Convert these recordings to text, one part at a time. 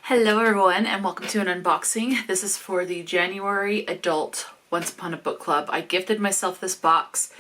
Hello everyone and welcome to an unboxing. This is for the January adult Once Upon a Book Club. I gifted myself this box.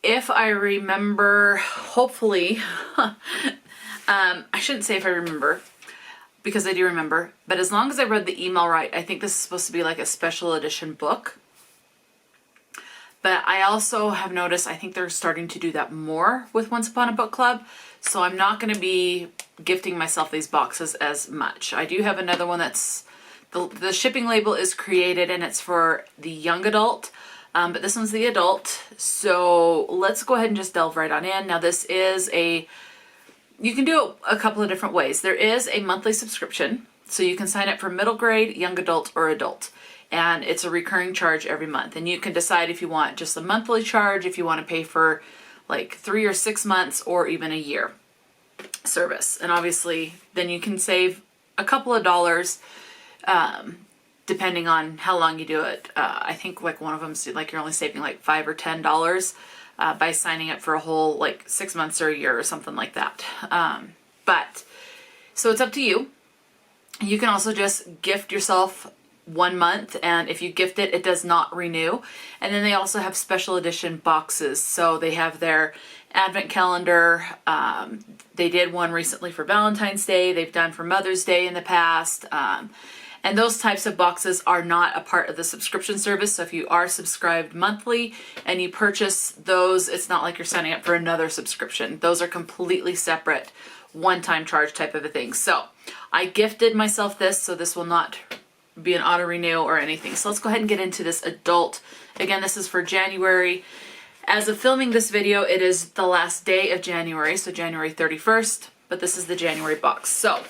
If I remember, hopefully, I shouldn't say if I remember because I do remember, but as long as I read the email right, I think this is supposed to be like a special edition book. But I also have noticed, I think they're starting to do that more with Once Upon a Book Club. So I'm not going to be gifting myself these boxes as much. I do have another one that's, the shipping label is created and it's for the young adult. But this one's the adult. So let's go ahead and just delve right on in. Now this is you can do it a couple of different ways. There is a monthly subscription. So you can sign up for middle grade, young adult, or adult. And it's a recurring charge every month. And you can decide if you want just a monthly charge, if you want to pay for like 3 or 6 months or even a year service. And obviously then you can save a couple of dollars depending on how long you do it. I think like one of them's like you're only saving like $5 or $10 by signing up for a whole like 6 months or a year or something like that. But so it's up to you. You can also just gift yourself 1 month, and if you gift it, it does not renew. And then they also have special edition boxes. So they have their advent calendar. They did one recently for Valentine's Day. They've done for Mother's Day in the past. And those types of boxes are not a part of the subscription service. So if you are subscribed monthly and you purchase those, it's not like you're signing up for another subscription. Those are completely separate, one-time charge type of a thing. So I gifted myself this, so this will not be an auto renew or anything. So let's go ahead and get into this adult. Again, this is for January. As of filming this video, it is the last day of January, so January 31st, but this is the January box. So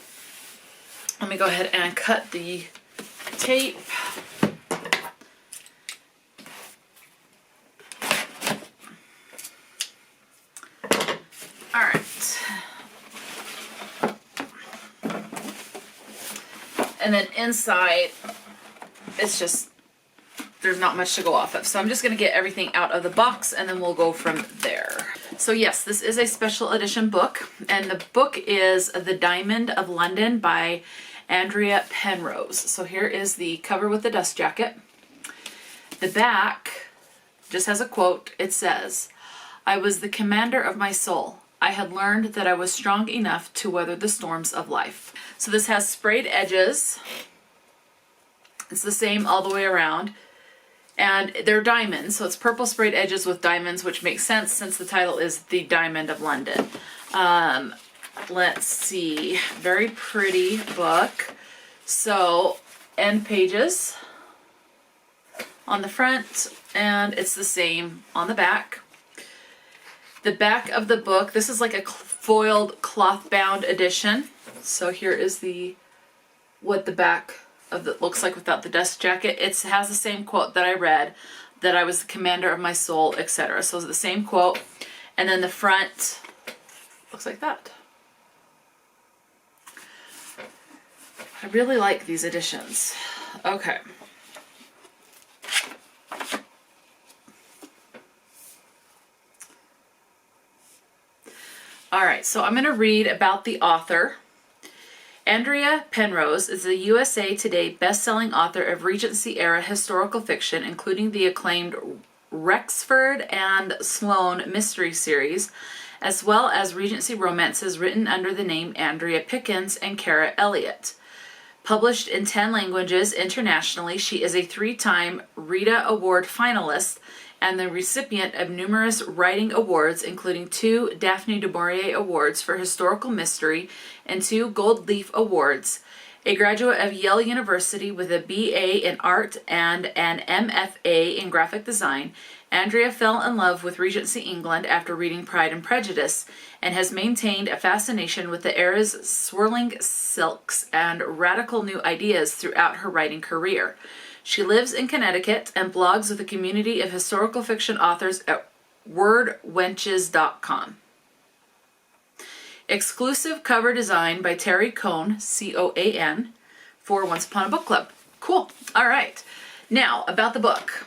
let me go ahead and cut the tape. All right. And then inside, it's just, there's not much to go off of. So I'm just going to get everything out of the box and then we'll go from there. So yes, this is a special edition book. And the book is The Diamond of London by Andrea Penrose. So here is the cover with the dust jacket. The back just has a quote. It says, "I was the commander of my soul. I had learned that I was strong enough to weather the storms of life." So this has sprayed edges. It's the same all the way around. And they're diamonds, so it's purple sprayed edges with diamonds, which makes sense since the title is The Diamond of London. Let's see. Very pretty book. So, end pages on the front, and it's the same on the back. The back of the book, this is like a foiled cloth bound edition. So here is what the back of it looks like without the dust jacket. It has the same quote that I read, that I was the commander of my soul, etc. So it's the same quote. And then the front looks like that. I really like these editions. Okay. All right, so I'm going to read about the author. Andrea Penrose is a USA Today best-selling author of Regency-era historical fiction, including the acclaimed Rexford and Sloane mystery series, as well as Regency romances written under the name Andrea Pickens and Kara Elliott. Published in 10 languages internationally, she is a 3-time Rita Award finalist and the recipient of numerous writing awards, including 2 Daphne du Maurier Awards for Historical Mystery and 2 Gold Leaf Awards. A graduate of Yale University with a BA in Art and an MFA in Graphic Design, Andrea fell in love with Regency England after reading Pride and Prejudice and has maintained a fascination with the era's swirling silks and radical new ideas throughout her writing career. She lives in Connecticut and blogs with a community of historical fiction authors at wordwenches.com. Exclusive cover design by Terry Cohn, C-O-A-N, for Once Upon a Book Club. Cool. All right. Now, about the book.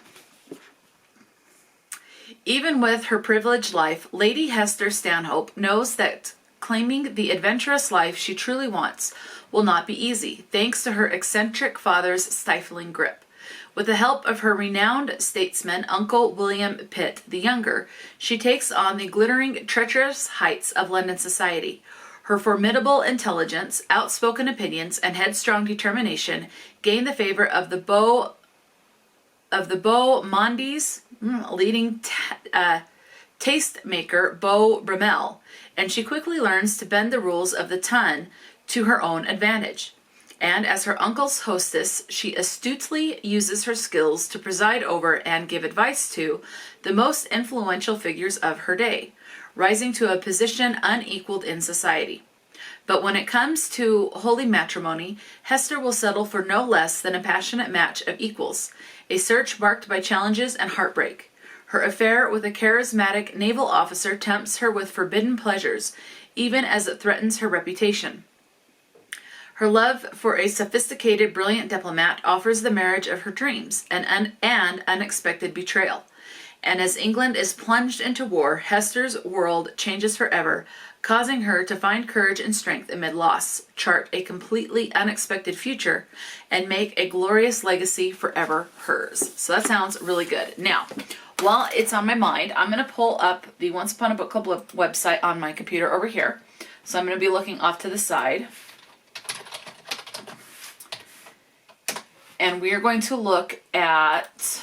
Even with her privileged life, Lady Hester Stanhope knows that claiming the adventurous life she truly wants will not be easy, thanks to her eccentric father's stifling grip. With the help of her renowned statesman, Uncle William Pitt the Younger, she takes on the glittering, treacherous heights of London society. Her formidable intelligence, outspoken opinions, and headstrong determination gain the favor of the Beau Mondi's leading tastemaker, Beau Brummel, and she quickly learns to bend the rules of the ton to her own advantage. And as her uncle's hostess, she astutely uses her skills to preside over and give advice to the most influential figures of her day, rising to a position unequaled in society. But when it comes to holy matrimony, Hester will settle for no less than a passionate match of equals, a search marked by challenges and heartbreak. Her affair with a charismatic naval officer tempts her with forbidden pleasures, even as it threatens her reputation. Her love for a sophisticated, brilliant diplomat offers the marriage of her dreams, an unexpected betrayal. And as England is plunged into war, Hester's world changes forever, causing her to find courage and strength amid loss, chart a completely unexpected future, and make a glorious legacy forever hers. So that sounds really good. Now, while it's on my mind, I'm going to pull up the Once Upon a Book Club website on my computer over here. So I'm going to be looking off to the side. And we are going to look at,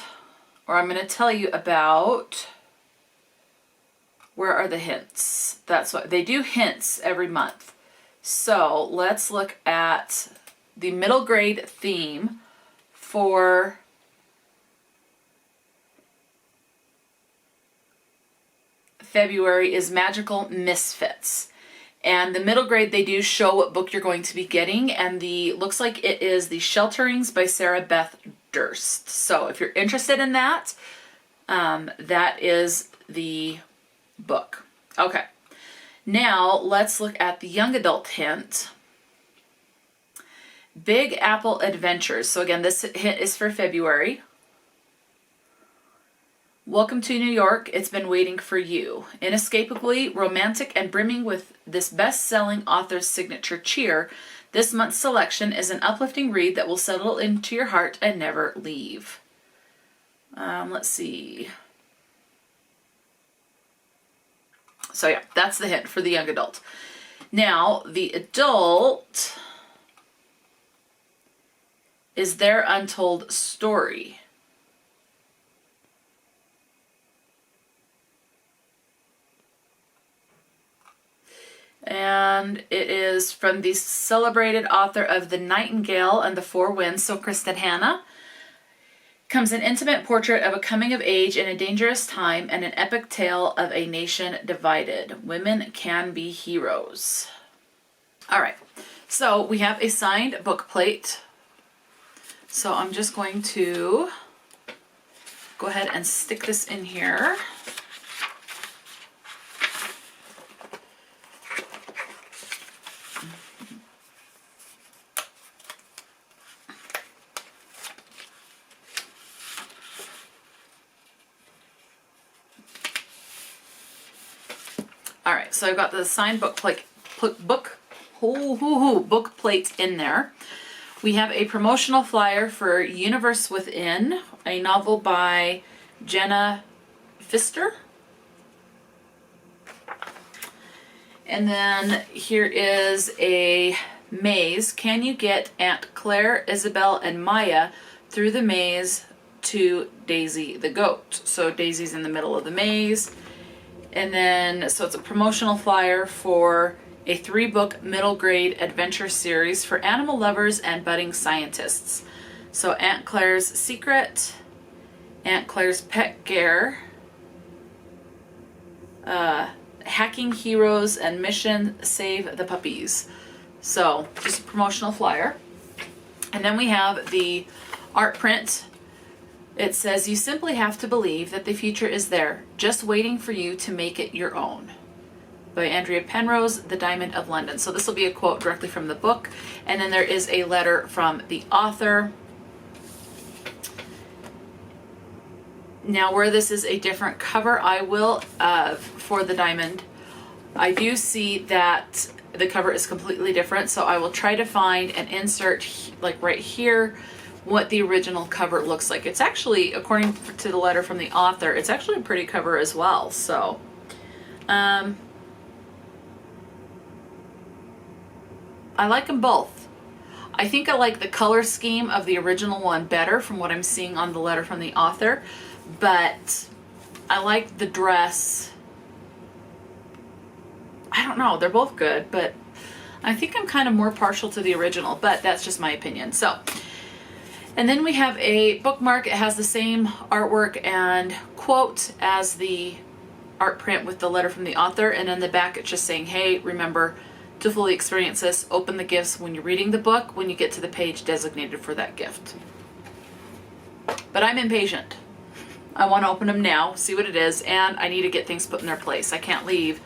or I'm going to tell you about, where are the hints? That's what, they do hints every month. So let's look at the middle grade theme for February is Magical Misfits. And the middle grade, they do show what book you're going to be getting, and the looks like it is The Shelterings by Sarah Beth Durst. So if you're interested in that, that is the book. Okay, now let's look at the young adult hint. Big Apple Adventures. So again, this hint is for February. Welcome to New York, it's been waiting for you. Inescapably romantic and brimming with this best-selling author's signature cheer, this month's selection is an uplifting read that will settle into your heart and never leave. Let's see. So yeah, that's the hint for the young adult. Now, the adult is Their Untold Story. And it is from the celebrated author of The Nightingale and the Four Winds, so Kristen Hanna. Comes an intimate portrait of a coming of age in a dangerous time and an epic tale of a nation divided. Women can be heroes. All right, so we have a signed book plate. So I'm just going to go ahead and stick this in here. All right, so I've got the signed book plate in there. We have a promotional flyer for Universe Within, a novel by Jenna Pfister. And then here is a maze. Can you get Aunt Claire, Isabel, and Maya through the maze to Daisy the goat? So Daisy's in the middle of the maze. And then, so it's a promotional flyer for a 3-book middle grade adventure series for animal lovers and budding scientists. So Aunt Claire's Secret, Aunt Claire's Pet Gear, Hacking Heroes, and Mission Save the Puppies. So just a promotional flyer. And then we have the art print. It says, you simply have to believe that the future is there, just waiting for you to make it your own. By Andrea Penrose, The Diamond of London. So this will be a quote directly from the book. And then there is a letter from the author. Now where this is a different cover, I will, for The Diamond, I do see that the cover is completely different, so I will try to find and insert like right here what the original cover looks like. It's actually, according to the letter from the author, it's actually a pretty cover as well. So I like them both. I think I like the color scheme of the original one better from what I'm seeing on the letter from the author, but I like the dress. I don't know, they're both good, but I think I'm kind of more partial to the original, but that's just my opinion. So, and then we have a bookmark. It has the same artwork and quote as the art print with the letter from the author, and in the back it's just saying, hey, remember to fully experience this, open the gifts when you're reading the book, when you get to the page designated for that gift. But I'm impatient. I want to open them now, see what it is, and I need to get things put in their place. I can't leave,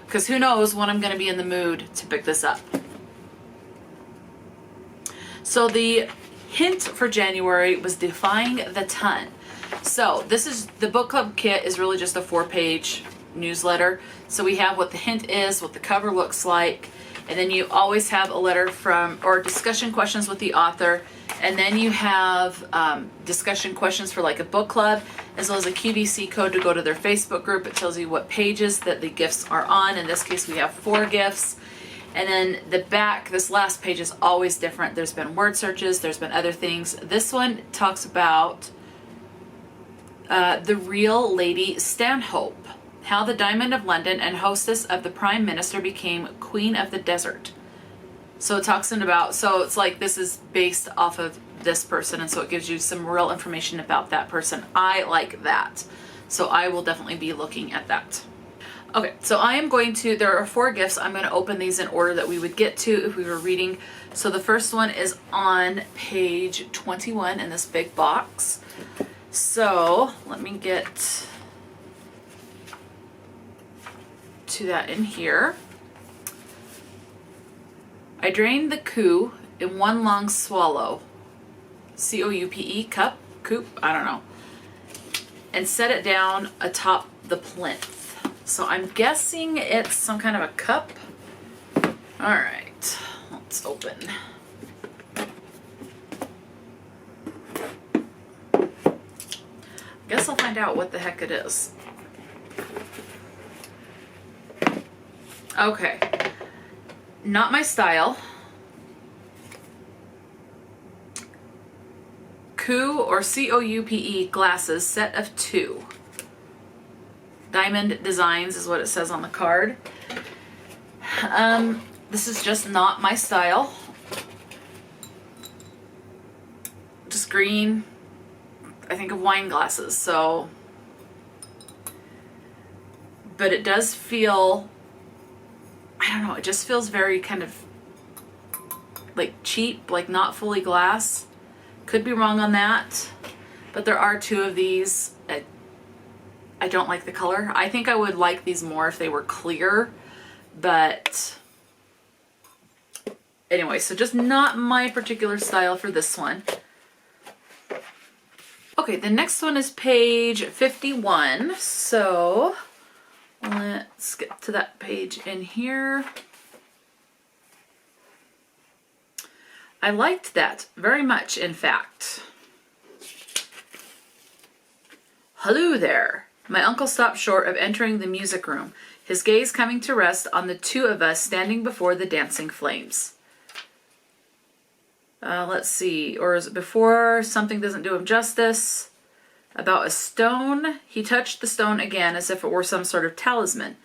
because who knows when I'm going to be in the mood to pick this up. So the hint for January was Defying the Ton. So this is, the book club kit is really just a 4-page newsletter. So we have what the hint is, what the cover looks like, and then you always have a letter from, or discussion questions with the author, and then you have discussion questions for like a book club, as well as a QVC code to go to their Facebook group. It tells you what pages that the gifts are on. In this case, we have 4 gifts. And then the back, this last page is always different. There's been word searches, there's been other things. This one talks about the real Lady Stanhope, how the Diamond of London and hostess of the Prime Minister became Queen of the Desert. So it talks about, so it's like this is based off of this person, and so it gives you some real information about that person. I like that. So I will definitely be looking at that. Okay, so I am going to, there are 4 gifts. I'm going to open these in order that we would get to if we were reading. So the first one is on page 21 in this big box. So let me get to that in here. I drained the coup in one long swallow. C-O-U-P-E, cup, coop, I don't know. And set it down atop the plinth. So I'm guessing it's some kind of a cup. All right, let's open. Guess I'll find out what the heck it is. Okay, not my style. Coup or C-O-U-P-E glasses, set of 2. Diamond Designs is what it says on the card. This is just not my style. Just green. I think of wine glasses, so. But it does feel, I don't know, it just feels very kind of like cheap, like not fully glass. Could be wrong on that, but there are 2 of these. I don't like the color. I think I would like these more if they were clear, but anyway, so just not my particular style for this one. Okay, the next one is page 51, so let's get to that page in here. I liked that very much, in fact. Hello there. My uncle stopped short of entering the music room, his gaze coming to rest on the 2 of us standing before the dancing flames. Let's see, or is it before? Something doesn't do him justice. About a stone. He touched the stone again as if it were some sort of talisman,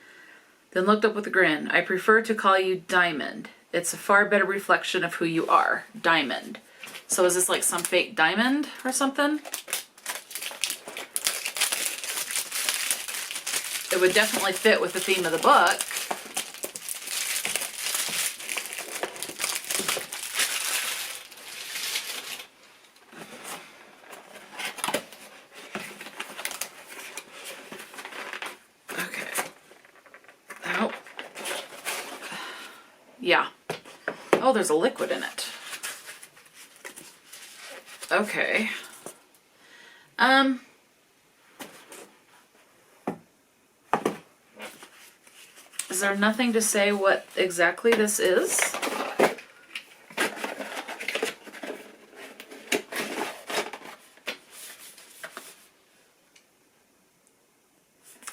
then looked up with a grin. I prefer to call you Diamond. It's a far better reflection of who you are. Diamond. So is this like some fake diamond or something? It would definitely fit with the theme of the book. Okay. Oh. Yeah. Oh, there's a liquid in it. Okay. Is there nothing to say what exactly this is?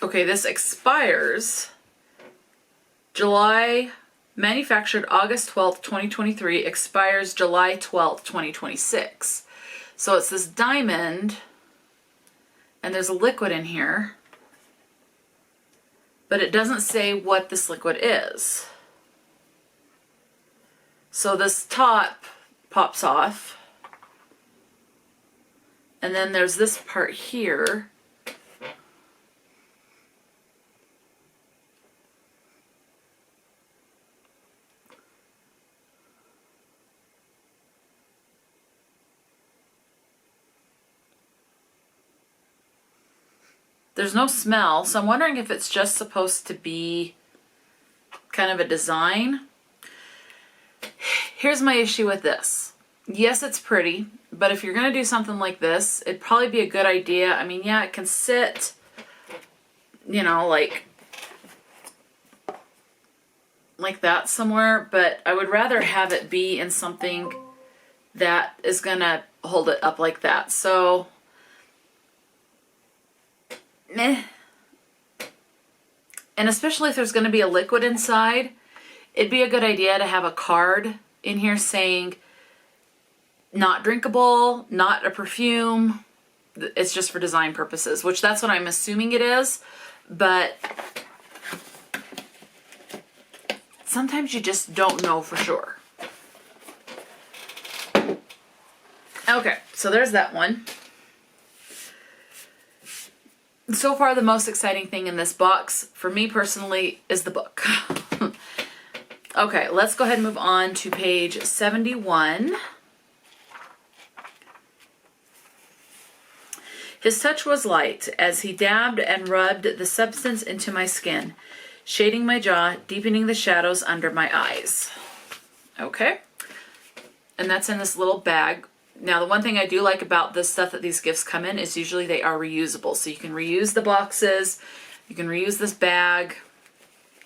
Okay, this expires manufactured August 12th, 2023, expires July 12th, 2026. So it's this diamond, and there's a liquid in here, but it doesn't say what this liquid is. So this top pops off, and then there's this part here. There's no smell, so I'm wondering if it's just supposed to be kind of a design. Here's my issue with this. Yes, it's pretty, but if you're going to do something like this, it'd probably be a good idea. I mean, yeah, it can sit, you know, like that somewhere, but I would rather have it be in something that is going to hold it up like that. So meh. And especially if there's going to be a liquid inside, it'd be a good idea to have a card in here saying not drinkable, not a perfume, it's just for design purposes, which that's what I'm assuming it is, but sometimes you just don't know for sure. Okay, so there's that one. So far, the most exciting thing in this box, for me personally, is the book. Okay, let's go ahead and move on to page 71. His touch was light as he dabbed and rubbed the substance into my skin, shading my jaw, deepening the shadows under my eyes. Okay, and that's in this little bag. Now, the one thing I do like about the stuff that these gifts come in is usually they are reusable. So you can reuse the boxes, you can reuse this bag.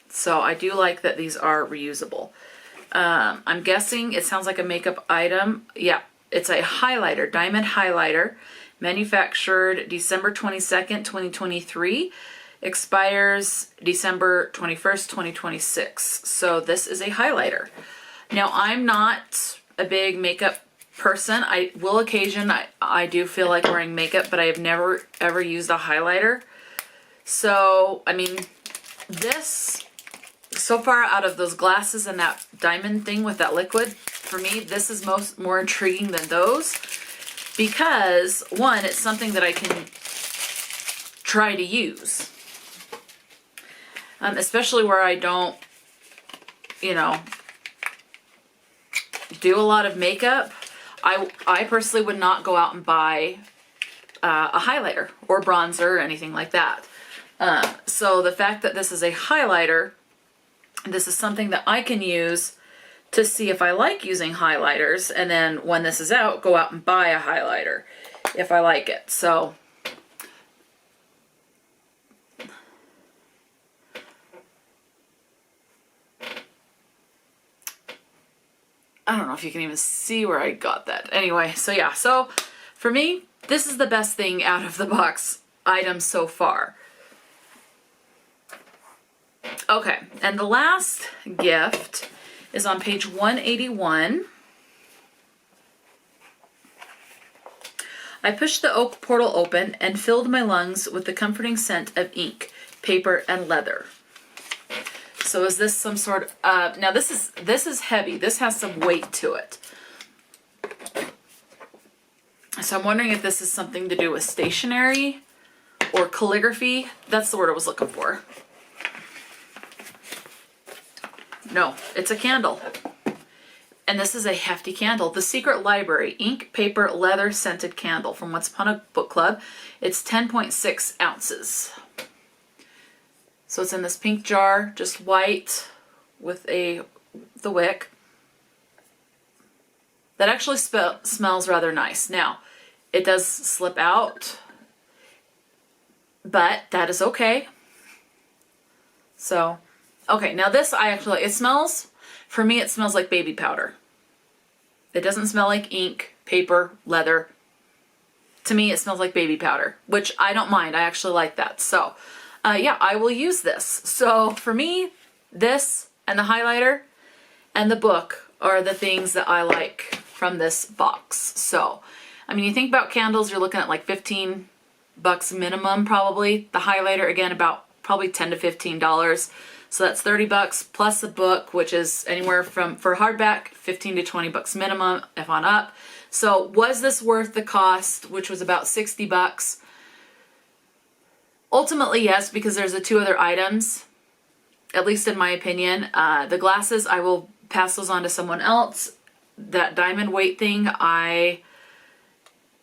So I do like that these are reusable. I'm guessing it sounds like a makeup item. Yeah, it's a highlighter, diamond highlighter, manufactured December 22nd, 2023, expires December 21st, 2026. So this is a highlighter. Now, I'm not a big makeup person. I will I do feel like wearing makeup, but I have never ever used a highlighter. So, I mean, this, so far out of those glasses and that diamond thing with that liquid, for me, this is more intriguing than those because, one, it's something that I can try to use. Especially where I don't, you know, do a lot of makeup. I personally would not go out and buy a highlighter or bronzer or anything like that. So the fact that this is a highlighter, this is something that I can use to see if I like using highlighters, and then when this is out, go out and buy a highlighter if I like it. So I don't know if you can even see where I got that. Anyway, so yeah, so for me, this is the best thing out of the box items so far. Okay, and the last gift is on page 181. I pushed the oak portal open and filled my lungs with the comforting scent of ink, paper, and leather. So is this some sort of, now this is heavy. This has some weight to it. So I'm wondering if this is something to do with stationery or calligraphy. That's the word I was looking for. No, it's a candle. And this is a hefty candle. The Secret Library, ink, paper, leather scented candle from Once Upon a Book Club. It's 10.6 ounces. So it's in this pink jar, just white with the wick. That actually smells rather nice. Now, it does slip out, but that is okay. So Okay, now this I actually, it smells, for me it smells like baby powder. It doesn't smell like ink, paper, leather. To me it smells like baby powder, which I don't mind. I actually like that. So yeah, I will use this. So for me, this and the highlighter and the book are the things that I like from this box. So, I mean, you think about candles, you're looking at like $15 minimum probably. The highlighter, again, about probably $10 to $15. So that's $30 plus the book, which is anywhere from, for hardback, $15 to $20 minimum, if on up. So was this worth the cost, which was about $60? Ultimately, yes, because there's the two other items, at least in my opinion. The glasses, I will pass those on to someone else. That diamond weight thing, I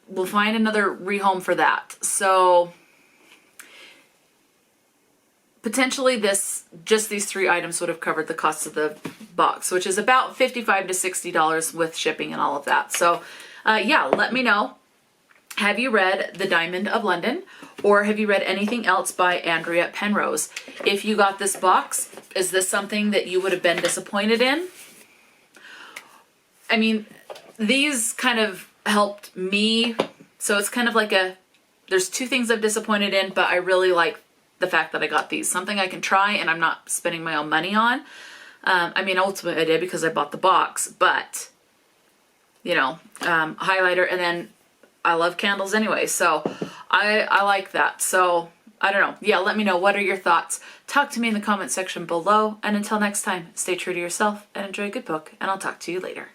will find another rehome for that. So potentially this, just these three items would have covered the cost of the box, which is about $55 to $60 with shipping and all of that. So yeah, let me know. Have you read The Diamond of London, or have you read anything else by Andrea Penrose? If you got this box, is this something that you would have been disappointed in? I mean, these kind of helped me. So it's kind of like there's two things I'm disappointed in, but I really like the fact that I got these. Something I can try and I'm not spending my own money on. I mean, ultimately I did because I bought the box, but, you know, highlighter, and then I love candles anyway, so I like that. So I don't know. Yeah, let me know. What are your thoughts? Talk to me in the comment section below. And until next time, stay true to yourself and enjoy a good book. And I'll talk to you later.